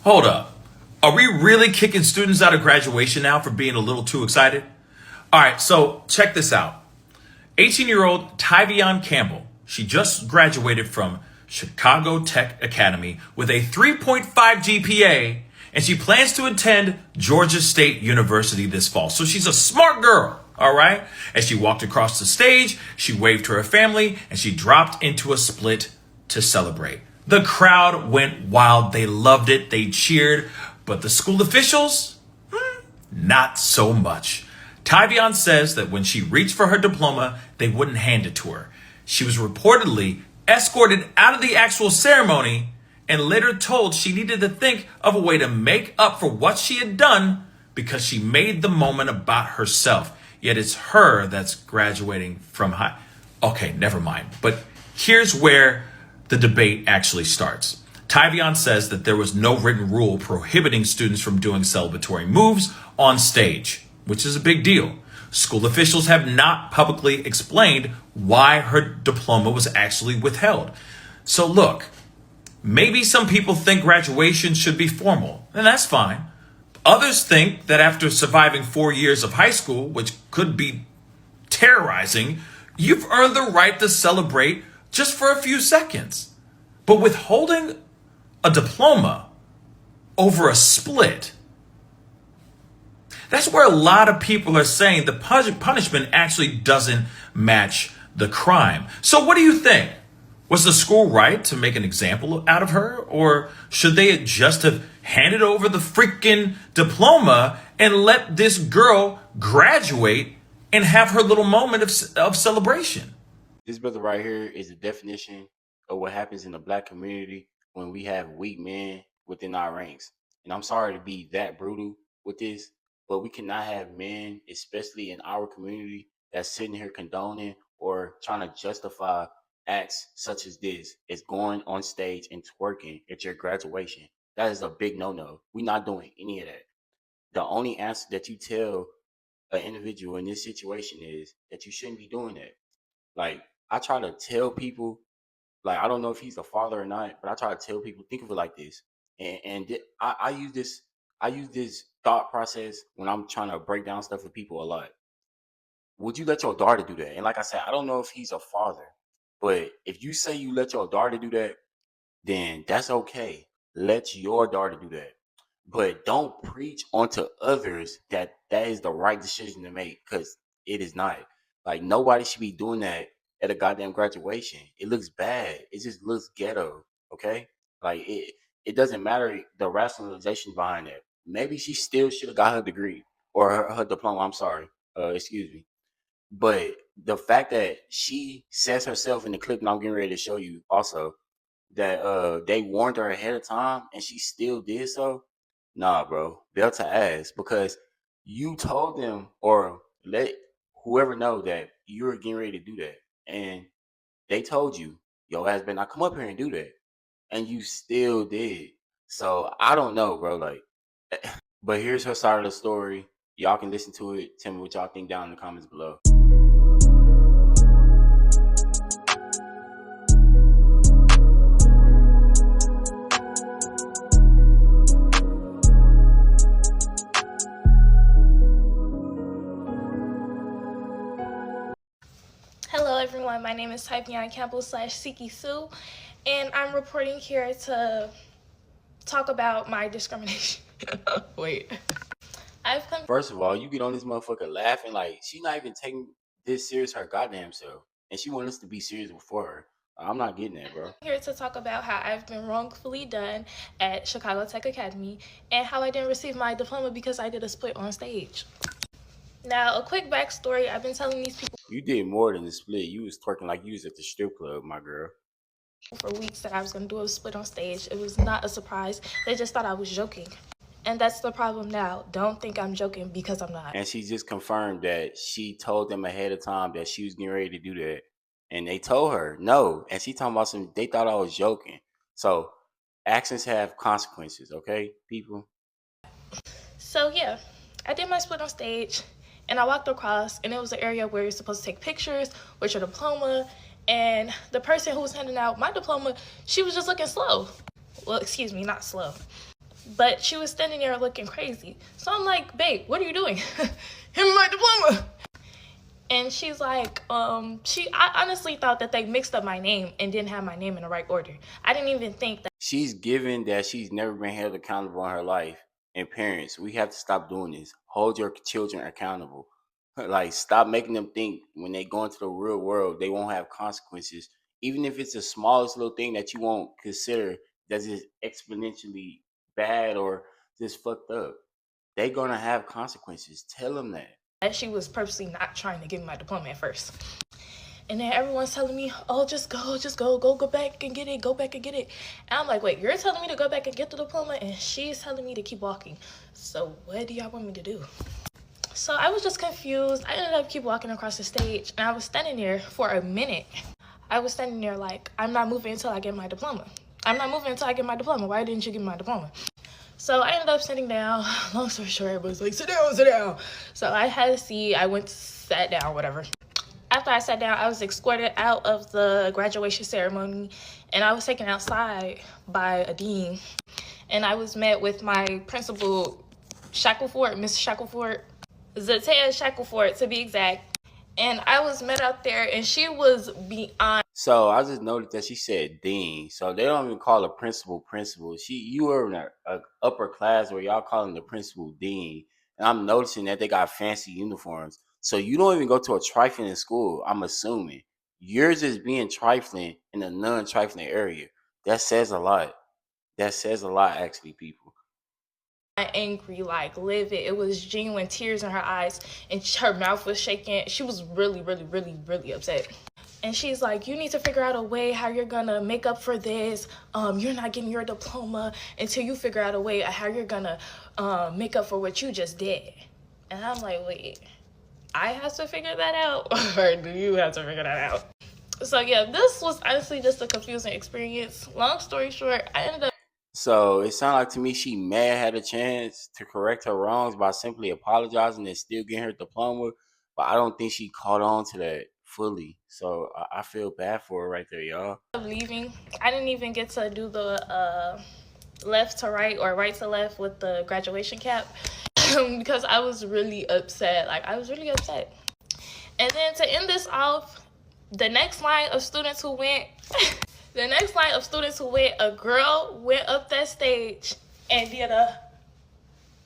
Hold up. Are we really kicking students out of graduation now for being a little too excited? All right, so check this out. 18-year-old Tyvion Campbell. She just graduated from Chicago Tech Academy with a 3.5 GPA, and she plans to attend Georgia State University this fall. So she's a smart girl, all right? As she walked across the stage, she waved to her family, and she dropped into a split to celebrate. The crowd went wild. They loved it. They cheered. But the school officials, not so much. Tyvion says that when she reached for her diploma, they wouldn't hand it to her. She was reportedly escorted out of the actual ceremony and later told she needed to think of a way to make up for what she had done because she made the moment about herself. Yet it's her that's graduating from high. Okay, never mind. But here's where the debate actually starts. Tyvion says that there was no written rule prohibiting students from doing celebratory moves on stage, which is a big deal. School officials have not publicly explained why her diploma was actually withheld. So look, maybe some people think graduation should be formal, and that's fine. Others think that after surviving 4 years of high school, which could be terrorizing, you've earned the right to celebrate just for a few seconds. But withholding a diploma over a split, that's where a lot of people are saying the punishment actually doesn't match the crime. So what do you think? Was the school right to make an example out of her? Or should they just have handed over the freaking diploma and let this girl graduate and have her little moment of celebration? This brother right here is the definition of what happens in the black community when we have weak men within our ranks. And I'm sorry to be that brutal with this, but we cannot have men, especially in our community, that's sitting here condoning or trying to justify acts such as this. It's going on stage and twerking at your graduation. That is a big no-no. We're not doing any of that. The only answer that you tell an individual in this situation is that you shouldn't be doing that. Like, I try to tell people, like, I don't know if he's a father or not, but I try to tell people, think of it like this. I use this thought process when I'm trying to break down stuff with people a lot. Would you let your daughter do that? And like I said, I don't know if he's a father, but if you say you let your daughter do that, then that's okay. Let your daughter do that. But don't preach onto others that that is the right decision to make, because it is not. Like, nobody should be doing that at a goddamn graduation. It looks bad. It just looks ghetto. Okay? Like, it doesn't matter the rationalization behind it. Maybe she still should have got her degree or her diploma. I'm sorry. Excuse me. But the fact that she says herself in the clip, and I'm getting ready to show you also, that they warned her ahead of time and she still did so. Nah, bro, belt to ass, because you told them or let whoever know that you were getting ready to do that, and they told you, yo ass better not come up here and do that, and you still did. So I don't know, bro. Like, but here's her side of the story. Y'all can listen to it. Tell me what y'all think down in the comments below. Hello everyone, my name is Tyvion Campbell /Siki Sue, and I'm reporting here to talk about my discrimination. Wait. First of all, you get on this motherfucker laughing like she's not even taking this serious her goddamn self, and she wants us to be serious before her. I'm not getting that, bro. Here to talk about how I've been wrongfully done at Chicago Tech Academy and how I didn't receive my diploma because I did a split on stage. Now, a quick backstory, I've been telling these people You did more than the split. You was twerking like you was at the strip club, my girl. for weeks that I was going to do a split on stage. It was not a surprise. They just thought I was joking. And that's the problem now. Don't think I'm joking, because I'm not. And she just confirmed that she told them ahead of time that she was getting ready to do that. And they told her no. And she talking about they thought I was joking. So actions have consequences, okay, people? So yeah, I did my split on stage, and I walked across, and it was an area where you're supposed to take pictures with your diploma, and the person who was handing out my diploma, she was just looking slow. Well, excuse me, not slow. But she was standing there looking crazy. So I'm like, babe, what are you doing? Give me my diploma. And she's like, I honestly thought that they mixed up my name and didn't have my name in the right order. I didn't even think that. She's given that she's never been held accountable in her life. And parents, we have to stop doing this. Hold your children accountable. Like, stop making them think when they go into the real world, they won't have consequences. Even if it's the smallest little thing that you won't consider that's just exponentially bad or just fucked up. They're going to have consequences. Tell them that. She was purposely not trying to give me my diploma at first. And then everyone's telling me, oh, just go back and get it, go back and get it. And I'm like, wait, you're telling me to go back and get the diploma, and she's telling me to keep walking. So what do y'all want me to do? So I was just confused. I ended up keep walking across the stage, and I was standing there for a minute. I was standing there like, I'm not moving until I get my diploma. I'm not moving until I get my diploma. Why didn't you give me my diploma? So I ended up sitting down. Long story short, everybody's like, sit down, sit down. So I had a seat. I went, sat down, whatever. After I sat down, I was escorted out of the graduation ceremony, and I was taken outside by a dean. And I was met with my principal, Shackleford, Miss Shackleford, Zatea Shackleford to be exact. And I was met out there, and she was beyond. So I just noticed that she said dean. So they don't even call a principal. You were in a upper class where y'all calling the principal dean. And I'm noticing that they got fancy uniforms. So you don't even go to a trifling school, I'm assuming. Yours is being trifling in a non-trifling area. That says a lot. That says a lot, actually, people. Angry, like livid. It was genuine tears in her eyes, and her mouth was shaking. She was really, really, really, really upset. And she's like, you need to figure out a way how you're gonna make up for this. You're not getting your diploma until you figure out a way how you're gonna make up for what you just did. And I'm like, wait, I have to figure that out, or do you have to figure that out? So yeah, this was honestly just a confusing experience. Long story short, I ended up. So it sounded like to me she may have had a chance to correct her wrongs by simply apologizing and still getting her diploma, but I don't think she caught on to that fully. So I feel bad for her right there, y'all. Leaving. I didn't even get to do the left to right or right to left with the graduation cap because I was really upset. I was really upset. And then to end this off, the next line of students who went, a girl went up that stage and did a.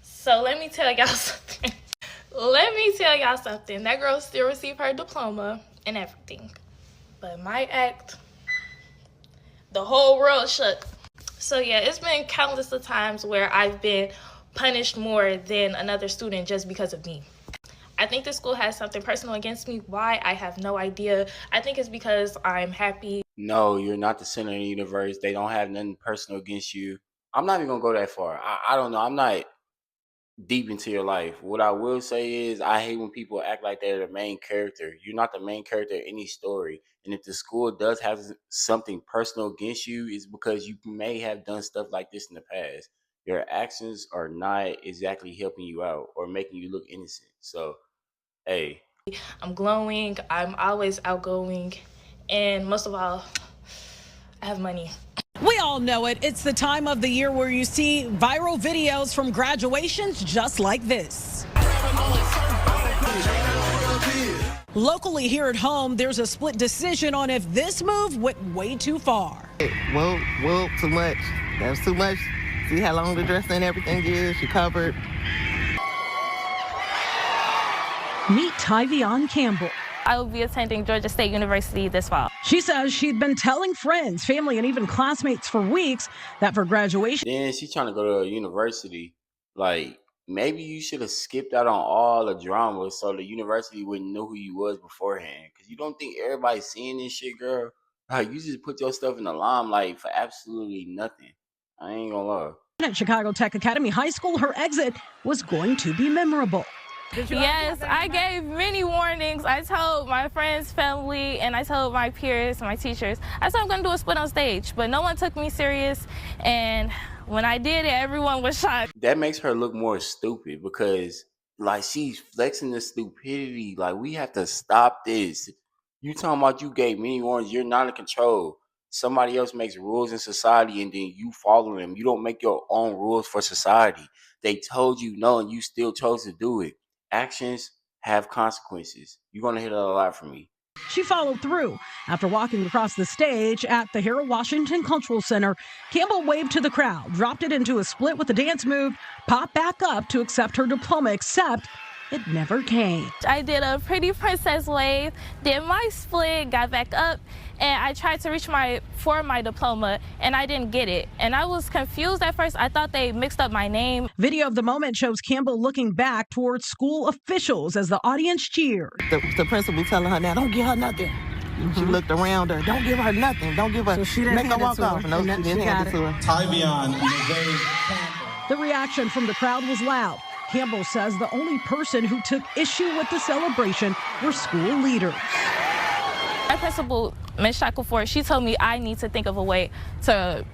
So let me tell y'all something. That girl still received her diploma and everything. But my act, the whole world shook. So yeah, it's been countless of times where I've been punished more than another student just because of me. I think the school has something personal against me. Why? I have no idea. I think it's because I'm happy. No, you're not the center of the universe. They don't have nothing personal against you. I'm not even gonna go that far. I don't know. I'm not deep into your life. What I will say is I hate when people act like they're the main character. You're not the main character of any story. And if the school does have something personal against you, it's because you may have done stuff like this in the past. Your actions are not exactly helping you out or making you look innocent. So, hey. I'm glowing. I'm always outgoing. And most of all, I have money. We all know it. It's the time of the year where you see viral videos from graduations just like this. Locally here at home, there's a split decision on if this move went way too far. Well, too much. That was too much. See how long the dress and everything is? She covered. Meet Tyvion Campbell. I will be attending Georgia State University this fall. She says she'd been telling friends, family, and even classmates for weeks that for graduation. Then she's trying to go to a university. Like, maybe you should have skipped out on all the drama so the university wouldn't know who you was beforehand. Because you don't think everybody's seeing this shit, girl. Like, you just put your stuff in the limelight for absolutely nothing. I ain't gonna lie. At Chicago Tech Academy High School, her exit was going to be memorable. Yes, I gave many warnings. I told my friends, family, and I told my peers, my teachers. I said I'm going to do a split on stage, but no one took me serious. And when I did it, everyone was shocked. That makes her look more stupid because, like, she's flexing the stupidity. Like, we have to stop this. You talking about you gave many warnings. You're not in control. Somebody else makes rules in society and then you follow them. You don't make your own rules for society. They told you no and you still chose to do it. Actions have consequences. You're going to hear that a lot from me. She followed through. After walking across the stage at the Harold Washington Cultural Center, Campbell waved to the crowd, dropped it into a split with the dance move, popped back up to accept her diploma, except it never came. I did a pretty princess wave, did my split, got back up, and I tried to reach my diploma, and I didn't get it. And I was confused at first. I thought they mixed up my name. Video of the moment shows Campbell looking back towards school officials as the audience cheered. The principal telling her, now don't give her nothing. She looked around her, don't give her nothing. Don't give her, So she didn't make her hand it walk to off. her, No, and she then didn't she hand it got to her. Tyvion in a very Campbell. The reaction from the crowd was loud. Campbell says the only person who took issue with the celebration were school leaders. My principal, Ms. Shackleford, she told me I need to think of a way to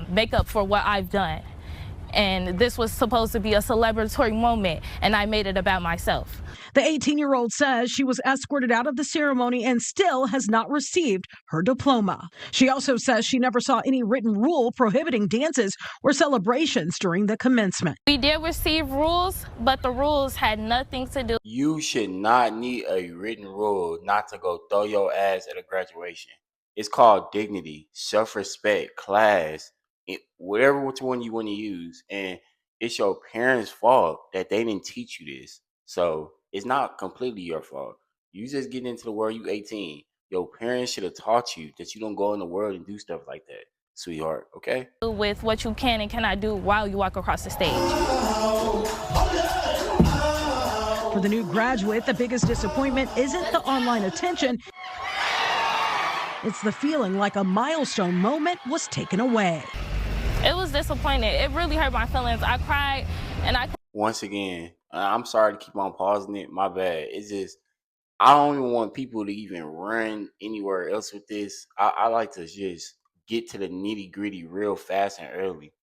make up for what I've done. And this was supposed to be a celebratory moment, and I made it about myself. The 18-year-old says she was escorted out of the ceremony and still has not received her diploma. She also says she never saw any written rule prohibiting dances or celebrations during the commencement. We did receive rules, but the rules had nothing to do. You should not need a written rule not to go throw your ass at a graduation. It's called dignity, self-respect, class, whatever which one you want to use. And it's your parents' fault that they didn't teach you this. So it's not completely your fault. You just get into the world, you 18. Your parents should have taught you that you don't go in the world and do stuff like that, sweetheart, okay? With what you can and cannot do while you walk across the stage. For the new graduate, the biggest disappointment isn't the online attention. It's the feeling like a milestone moment was taken away. It was disappointing. It really hurt my feelings. I cried, and Once again, I'm sorry to keep on pausing it. My bad. It's just, I don't even want people to even run anywhere else with this. I like to just get to the nitty gritty real fast and early.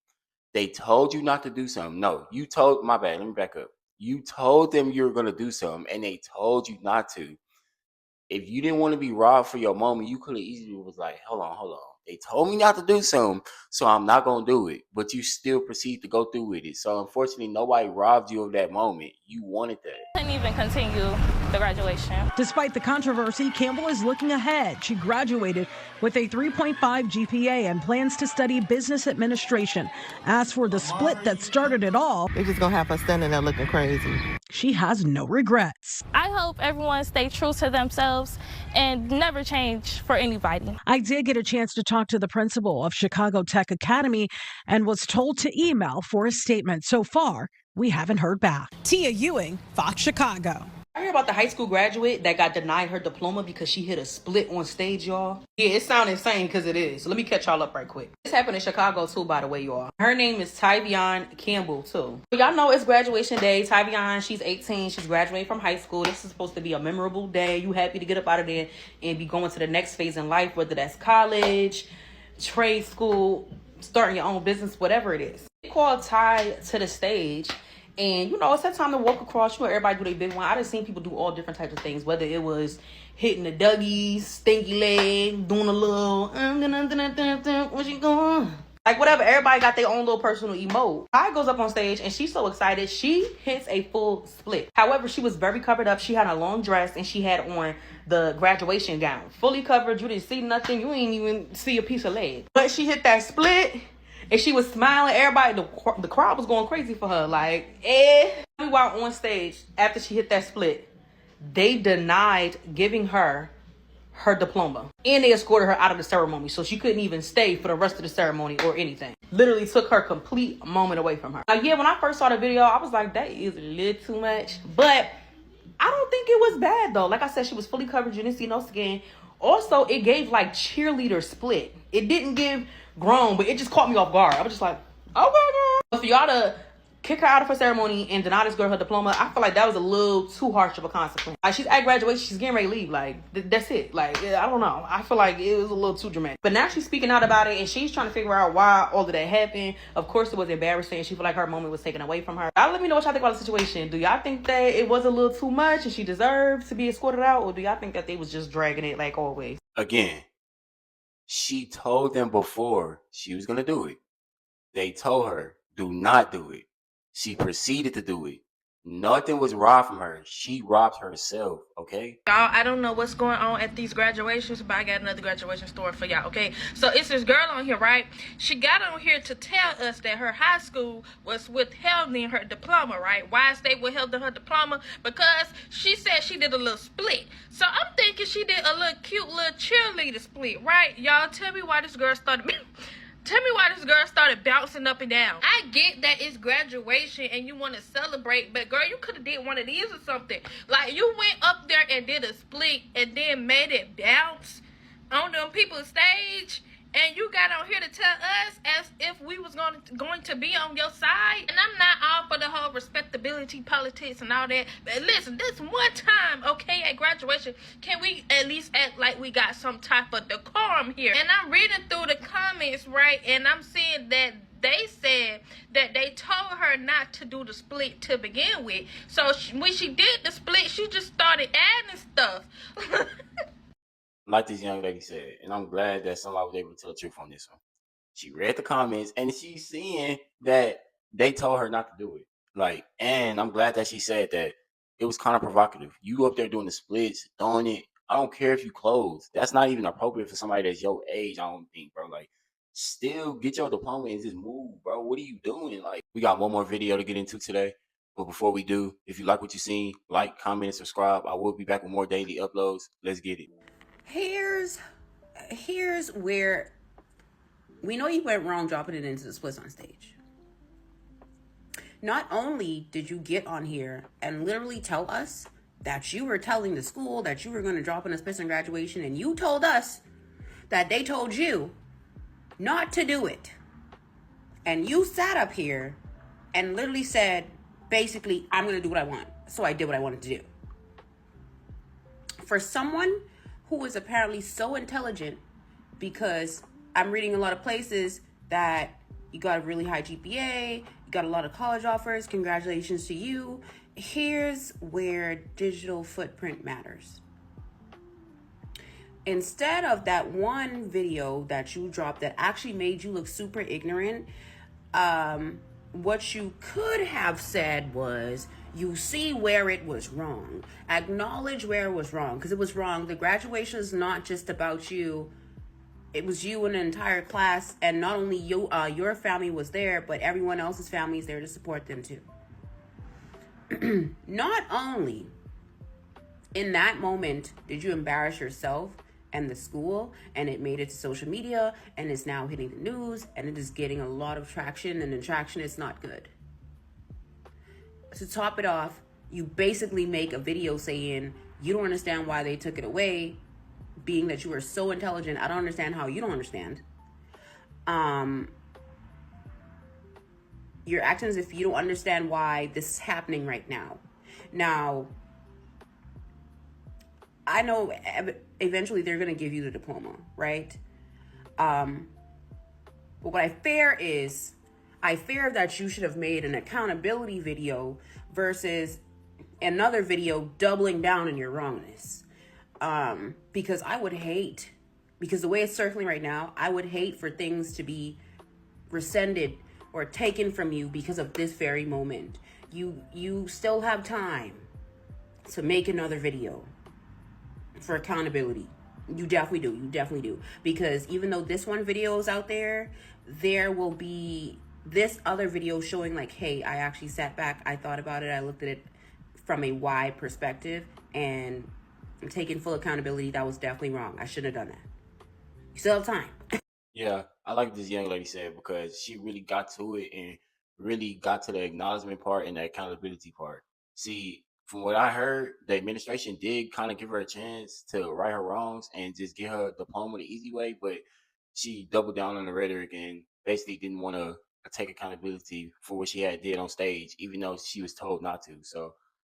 They told you not to do something. No, you told, my bad, let me back up. You told them you were going to do something, and they told you not to. If you didn't want to be robbed for your moment, you could have easily was like, hold on. They told me not to do something, so I'm not going to do it. But you still proceed to go through with it. So unfortunately, nobody robbed you of that moment. You wanted that. couldn't even continue the graduation. Despite the controversy, Campbell is looking ahead. She graduated with a 3.5 GPA and plans to study business administration. As for the split that started it all, They're just going to have her standing there looking crazy. she has no regrets. I hope everyone stay true to themselves and never change for anybody. I did get a chance to talk to the principal of Chicago Tech Academy and was told to email for a statement. So far, we haven't heard back. Tia Ewing, Fox Chicago. I heard about the high school graduate that got denied her diploma because she hit a split on stage, y'all. Yeah, it sounds insane because it is. So let me catch y'all up right quick. This happened in Chicago too, by the way, y'all. Her name is Tyvion Campbell too. Y'all know it's graduation day. Tyvion, she's 18. She's graduating from high school. This is supposed to be a memorable day. You happy to get up out of there and be going to the next phase in life, whether that's college, trade school, starting your own business, whatever it is. They called Ty to the stage. And, you know, it's that time to walk across. You know, everybody do their big one. I done seen people do all different types of things. Whether it was hitting the Dougies, stinky leg, doing a little, what you going? Like, whatever. Everybody got their own little personal emote. Ty goes up on stage, and she's so excited. She hits a full split. However, she was very covered up. She had a long dress, and she had on the graduation gown. Fully covered. You didn't see nothing. You ain't even see a piece of leg. But she hit that split. And she was smiling. Everybody, the crowd was going crazy for her. Like, While on stage, after she hit that split, they denied giving her her diploma. And they escorted her out of the ceremony. So she couldn't even stay for the rest of the ceremony or anything. Literally took her complete moment away from her. Now, yeah, when I first saw the video, I was like, that is a little too much. But I don't think it was bad, though. Like I said, she was fully covered. You didn't see no skin. Also, it gave, like, cheerleader split. It didn't give grown, but it just caught me off guard. I was just like, okay, girl. But for y'all to kick her out of her ceremony and deny this girl her diploma, I feel like that was a little too harsh of a consequence. Like, she's at graduation, she's getting ready to leave. Like, that's it. Like, I don't know. I feel like it was a little too dramatic. But now she's speaking out about it, and she's trying to figure out why all of that happened. Of course, it was embarrassing. She felt like her moment was taken away from her. Y'all let me know what y'all think about the situation. Do y'all think that it was a little too much and she deserved to be escorted out? Or do y'all think that they was just dragging it like always? Again, She told them before she was gonna do it. They told her, do not do it. She proceeded to do it. Nothing was robbed from her. She robbed herself, okay? Y'all, I don't know what's going on at these graduations, but I got another graduation story for y'all, okay? So it's this girl on here, right? She got on here to tell us that her high school was withholding her diploma, right? Why is they withholding her diploma? Because she said she did a little split. So I'm thinking she did a little cute little cheerleader split, right? Y'all, tell me why this girl started... Tell me why this girl started bouncing up and down. I get that it's graduation and you want to celebrate, but girl, you could have did one of these or something. Like, you went up there and did a split and then made it bounce on them people's stage, and you got on here to tell us as if we was going to be on your side. And I'm not all for the whole respectability politics and all that, but listen, this one time, okay, at graduation, can we at least act like we got some type of decorum here? And I'm reading through the comments, right, and I'm seeing that they said that they told her not to do the split to begin with. So when she did the split, she just started adding stuff. Like this young lady said, and I'm glad that somebody was able to tell the truth on this one. She read the comments and she's seeing that they told her not to do it. Like, and I'm glad that she said that it was kind of provocative. You up there doing the splits, throwing it. I don't care if you close. That's not even appropriate for somebody that's your age, I don't think, bro. Like, still get your diploma and just move, bro. What are you doing? Like, we got one more video to get into today. But before we do, if you like what you seen, like, comment, and subscribe. I will be back with more daily uploads. Let's get it. Here's where we know you went wrong dropping it into the splits on stage. Not only did you get on here and literally tell us that you were telling the school that you were going to drop in a splits on graduation, and you told us that they told you not to do it. And you sat up here and literally said, basically, I'm going to do what I want. So I did what I wanted to do. For someone who is apparently so intelligent, because I'm reading a lot of places that you got a really high GPA, you got a lot of college offers, congratulations to you. Here's where digital footprint matters. Instead of that one video that you dropped that actually made you look super ignorant, what you could have said was, you see where it was wrong. Acknowledge where it was wrong, because it was wrong. The graduation is not just about you. It was you and an entire class, and not only you, your family was there, but everyone else's family is there to support them too. Not only in that moment did you embarrass yourself and the school, and it made it to social media, and it's now hitting the news, and it is getting a lot of traction, and the traction is not good. To top it off, you basically make a video saying you don't understand why they took it away, being that you are so intelligent. I don't understand how you don't understand. You're acting as if you don't understand why this is happening right now. Now, I know eventually they're going to give you the diploma, right? But what I fear is, I fear that you should have made an accountability video versus another video doubling down on your wrongness. Because I would hate, because the way it's circling right now, I would hate for things to be rescinded or taken from you because of this very moment. You still have time to make another video for accountability. You definitely do. You definitely do. Because even though this one video is out there, there will be this other video showing like, hey, I actually sat back, I thought about it, I looked at it from a wide perspective, and I'm taking full accountability. That was definitely wrong. I shouldn't have done that. You still have time. Yeah, I like this young lady said, because she really got to it and really got to the acknowledgement part and the accountability part. See, from what I heard, the administration did kind of give her a chance to right her wrongs and just get her diploma the easy way, but she doubled down on the rhetoric and basically didn't want to take accountability for what she had did on stage, even though she was told not to. So,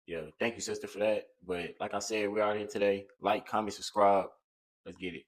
yeah, thank you, sister, for that. But like I said, we're out here today. Like, comment, subscribe. Let's get it.